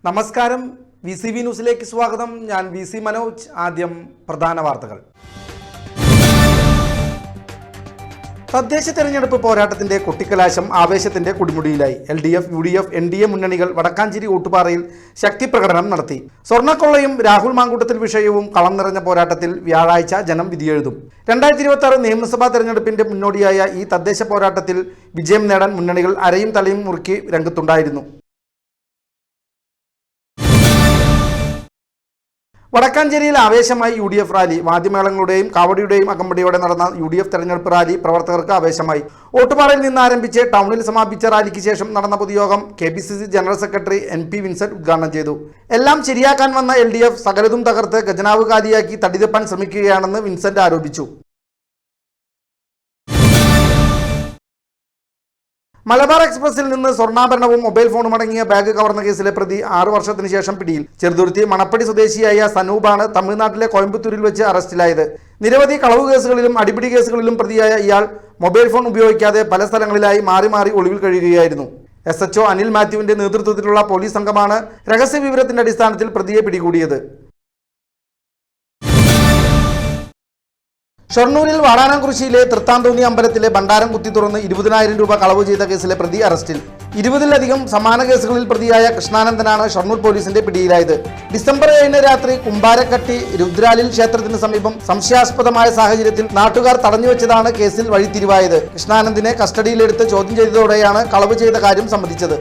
നമസ്കാരം, VCV ന്യൂസിലേക്ക് സ്വാഗതം. ഞാൻ VC മനോജ്. ആദ്യം പ്രധാന വാർത്തകൾ. തദ്ദേശ തെരഞ്ഞെടുപ്പ് പോരാട്ടത്തിന്റെ കൊട്ടിക്കലാശം ആവേശത്തിന്റെ കൊടുമുടിയിലായി. LDF, UDF, NDA മുന്നണികൾ വടക്കാഞ്ചേരി ഓട്ടുപാറയിൽ ശക്തിപ്രകടനം നടത്തി. സ്വർണ്ണക്കൊള്ളയും രാഹുൽ മാങ്കൂട്ടത്തിൽ വിഷയവും കളം നിറഞ്ഞ പോരാട്ടത്തിൽ വ്യാഴാഴ്ച ജനം വിധിയെഴുതും. 2026 നിയമസഭാ തെരഞ്ഞെടുപ്പിന്റെ മുന്നോടിയായ ഈ തദ്ദേശ പോരാട്ടത്തിൽ വിജയം നേടാൻ മുന്നണികൾ അരയും തലയും മുറുക്കി രംഗത്തുണ്ടായിരുന്നു. വടക്കാഞ്ചേരിയിൽ ആവേശമായി UDF റാലി. വാദ്യമേളങ്ങളുടെയും കാവടിയുടെയും അകമ്പടിയോടെ നടന്ന UDF തെരഞ്ഞെടുപ്പ് റാലി പ്രവർത്തകർക്ക് ആവേശമായി. ഓട്ടുപാറയിൽ നിന്ന് ആരംഭിച്ച് ടൗണിൽ സമാപിച്ച റാലിക്ക് ശേഷം നടന്ന പൊതുയോഗം KPCC general secretary NP Vincent ഉദ്ഘാടനം ചെയ്തു. എല്ലാം ശരിയാക്കാൻ വന്ന LDF സകലതും തകർത്ത് ഖജനാവ് കാലിയാക്കി തടിതെപ്പാൻ ശ്രമിക്കുകയാണെന്ന് വിൻസെന്റ് ആരോപിച്ചു. മലബാർ എക്സ്പ്രസിൽ നിന്ന് സ്വർണ്ണാഭരണവും മൊബൈൽ ഫോണും അടങ്ങിയ ബാഗ് കവർന്ന കേസിലെ പ്രതി 6 വർഷത്തിന് ശേഷം പിടിയിൽ. ചെറുതുരുത്തി മണപ്പടി സ്വദേശിയായ സനൂപാണ് തമിഴ്നാട്ടിലെ കോയമ്പത്തൂരിൽ വെച്ച് അറസ്റ്റിലായത്. നിരവധി കളവ് കേസുകളിലും അടിപിടി കേസുകളിലും പ്രതിയായ ഇയാൾ മൊബൈൽ ഫോൺ ഉപയോഗിക്കാതെ പല സ്ഥലങ്ങളിലായി മാറി മാറി ഒളിവിൽ കഴിയുകയായിരുന്നു. SHO അനിൽ മാത്യുവിന്റെ നേതൃത്വത്തിലുള്ള പോലീസ് സംഘമാണ് രഹസ്യ വിവരത്തിന്റെ അടിസ്ഥാനത്തിൽ പ്രതിയെ പിടികൂടിയത്. ഷൊർണൂരിൽ വാടാനാംകുറിശ്ശിയിലെ തൃത്താന്തോന്നി അമ്പലത്തിലെ ഭണ്ഡാരം കുത്തി തുറന്ന് 20,000 രൂപ കളവ് ചെയ്ത കേസിലെ പ്രതി അറസ്റ്റിൽ. 20-ലധികം സമാന കേസുകളിൽ പ്രതിയായ കൃഷ്ണാനന്ദനാണ് ഷൊർണൂർ പോലീസിന്റെ പിടിയിലായത്. ഡിസംബർ 7 രാത്രി കുമ്പാരക്കട്ടി രുദ്രാലിൽ ക്ഷേത്രത്തിന് സമീപം സംശയാസ്പദമായ സാഹചര്യത്തിൽ നാട്ടുകാർ തടഞ്ഞുവെച്ചതാണ് കേസിൽ വഴിത്തിരിവായത്. കൃഷ്ണാനന്ദിനെ കസ്റ്റഡിയിലെടുത്ത് ചോദ്യം ചെയ്തതോടെയാണ് കളവ് ചെയ്ത കാര്യം സമ്മതിച്ചത്.